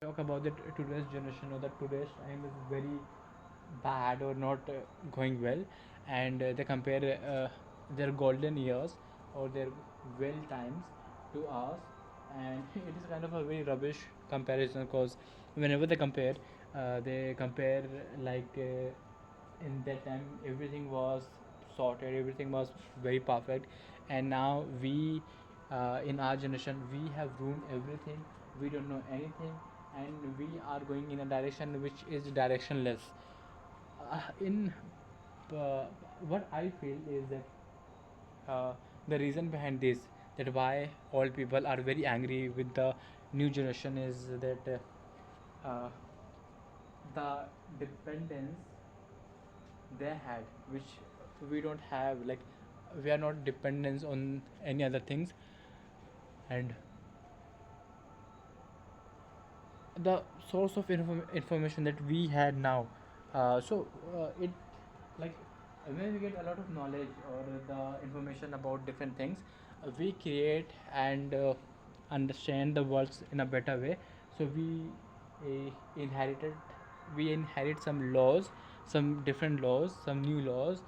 talk about the today's generation or the today's time is very bad or not going well, and they compare their golden years or their well times to us, and it is kind of a very rubbish comparison because whenever they compare like in that time everything was sorted, everything was very perfect, and now we in our generation we have ruined everything. We don't know anything, and we are going in a direction which is directionless. In What I feel is that the reason behind this, that why all people are very angry with the new generation, is that the dependence they had, which we don't have. Like, we are not dependent on any other things, and the source of information that we had now. It like when we get a lot of knowledge or the information about different things, we create and understand the world in a better way. So uh, inherited we inherit some laws, some different laws, some new laws.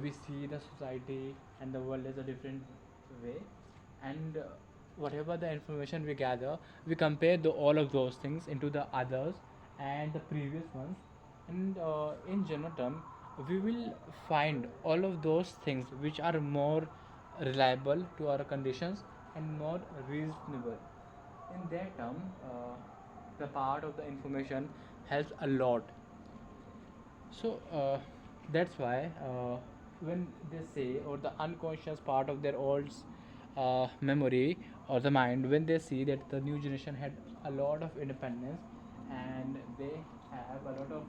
We see the society and the world as a different way, and whatever the information we gather, we compare all of those things into the others and the previous ones, and in general term we will find all of those things which are more reliable to our conditions and more reasonable. In that term, the part of the information helps a lot. That's why when they say, or the unconscious part of their old memory or the mind, when they see that the new generation had a lot of independence and they have a lot of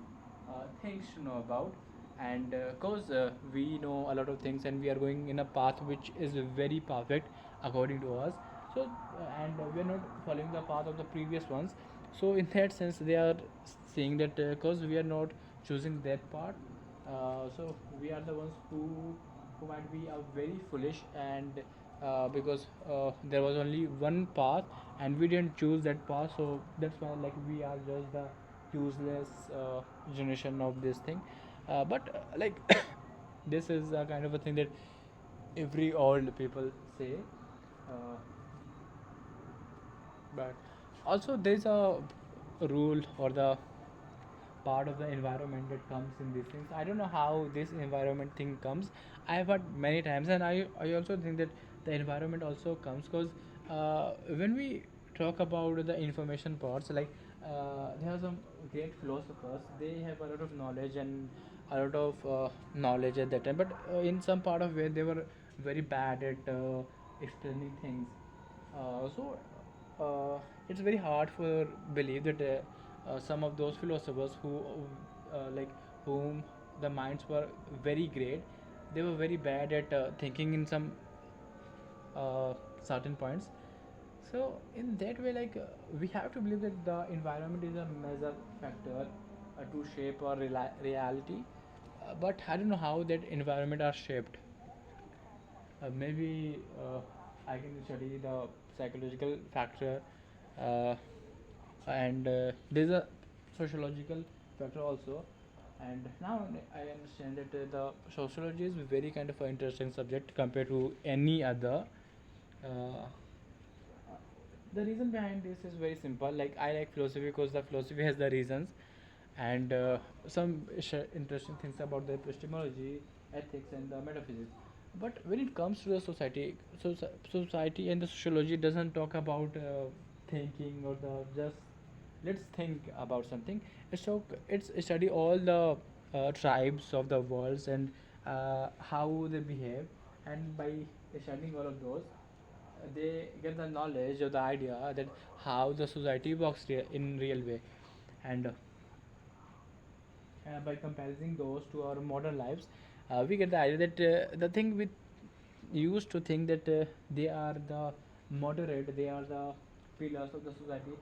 things to know about, and because we know a lot of things and we are going in a path which is very perfect according to us. And we are not following the path of the previous ones. So in that sense they are saying that because we are not choosing that part, so we are the ones who might be very foolish, and because there was only one path and we didn't choose that path, so that's why like we are just the useless generation of this thing. But this is a kind of a thing that every old people say. uh, but also there's a rule or the part of the environment that comes in these things. I don't know how this environment thing comes. I've heard many times, and I also think that the environment also comes because when we talk about the information parts, like there are some great philosophers. They have a lot of knowledge and a lot of knowledge at that time, but in some part of where they were very bad at explaining things. It's very hard for believe that some of those philosophers who like whom the minds were very great, they were very bad at thinking in some certain points. So in that way, we have to believe that the environment is a major factor to shape our reality. But I don't know how that environment are shaped. Maybe I can study the psychological factor, uh, and there's a sociological factor also. And now I understand that the sociology is very kind of an interesting subject compared to any other. Uh, the reason behind this is very simple. Like, I like philosophy because the philosophy has the reasons, and some interesting things about the epistemology, ethics, and the metaphysics. But when it comes to the society, society and the sociology doesn't talk about thinking or the just let's think about something. It's study all the tribes of the worlds and how they behave, and by studying all of those, they get the knowledge or the idea that how the society works in real way. And by comparing those to our modern lives, we get the idea that the thing we used to think that they are the moderate, they are the pillars of the society,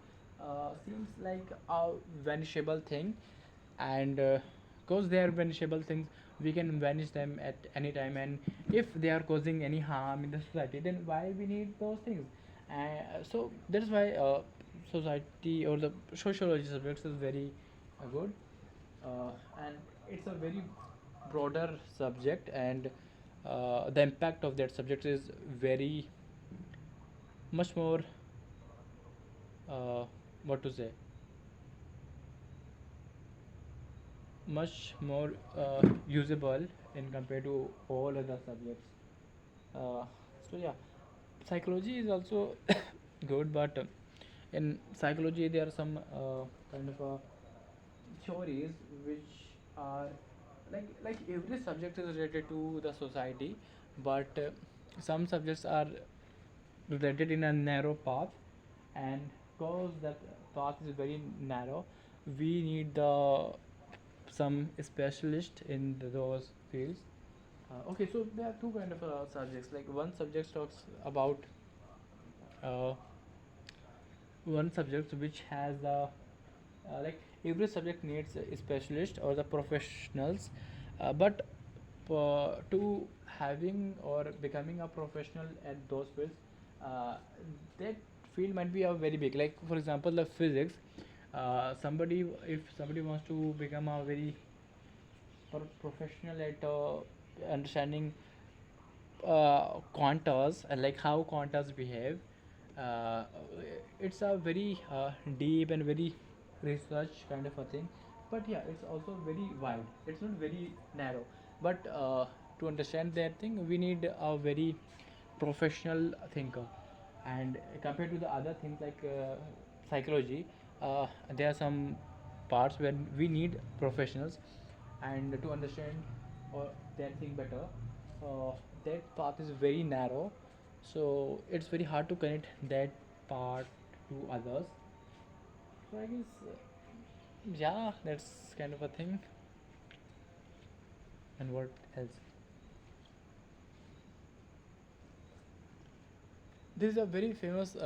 seems like a vanishable thing. And because they are vanishable things, we can vanish them at any time, and if they are causing any harm in the society, then why we need those things? So that's why society or the sociology subjects is very good, uh, and it's a very broader subject, and the impact of that subject is very much more, uh, what to say, much more usable in compared to all other subjects. uh, so yeah, psychology is also good, but in psychology there are some kind of theories which are like every subject is related to the society, but some subjects are related in a narrow path, and because that path is very narrow, we need the some specialist in those fields. Okay, so there are two kind of subjects. Like one subject talks about uh, one subject which has the like every subject needs a specialist or the professionals, but to having or becoming a professional at those fields, uh, that field might be a very big. Like for example, the physics. Somebody, if somebody wants to become a very professional at understanding quantas and like how quantas behave, uh, it's a very deep and very research kind of a thing. But yeah, it's also very wide, it's not very narrow. But to understand that thing we need a very professional thinker. And compared to the other things like psychology, there are some parts where we need professionals, and to understand that thing better, uh, that path is very narrow, so it's very hard to connect that part to others. So I guess yeah, that's kind of a thing. And what else? This is a very famous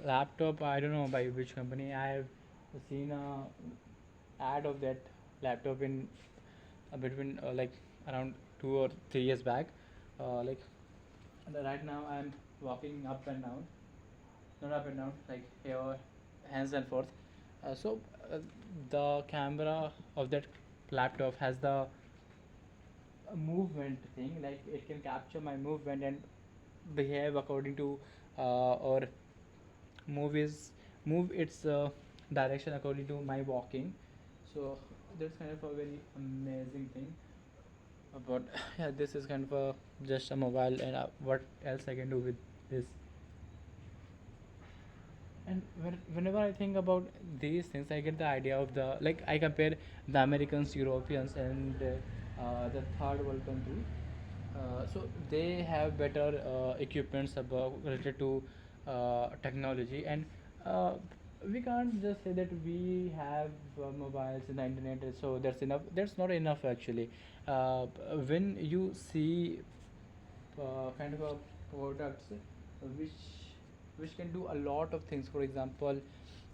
laptop. I don't know by which company. I have seen a ad of that laptop in between like around 2 or 3 years back. Like right now, I'm walking up and down, not up and down, like here, hands and forth. So the camera of that laptop has the movement thing, like it can capture my movement and behave according to or move move its direction according to my walking. So that's kind of a very amazing thing. But yeah, this is kind of a just a mobile, and what else I can do with this. And whenever I think about these things, I get the idea of the, like I compare the Americans, Europeans, and the third world country. So they have better equipments about related to technology, and uh, we can't just say that we have mobiles and the internet, so that's enough. That's not enough actually. When you see kind of a products which which can do a lot of things. For example,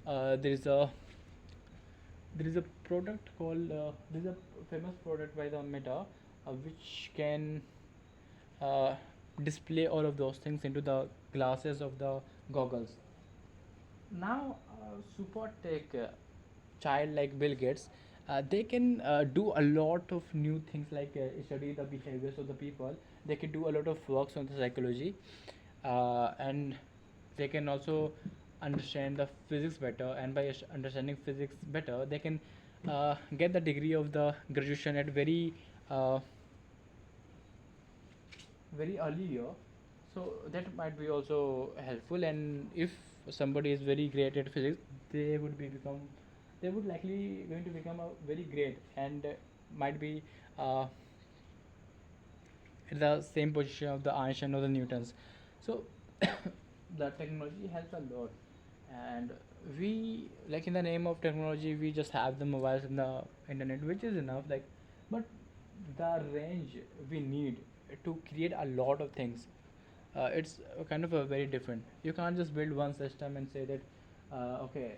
there is a product called there is a famous product by the Meta, which can uh, display all of those things into the glasses of the goggles. Now super tech child like Bill Gates, they can do a lot of new things, like study the behaviors of the people. They can do a lot of works on the psychology, and they can also understand the physics better, and by understanding physics better they can get the degree of the graduation at uh, very early year. So that might be also helpful, and if somebody is very great at physics, they would be become they would likely going to become a very great, and might be uh, at the same position of the Einstein or the Newtons. So the technology helps a lot, and we, like in the name of technology, we just have the mobiles and the internet, which is enough. Like, but the range we need to create a lot of things, it's kind of a very different. You can't just build one system and say that okay,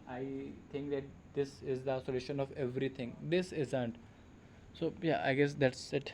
I think that this is the solution of everything. This isn't. So yeah, I guess that's it.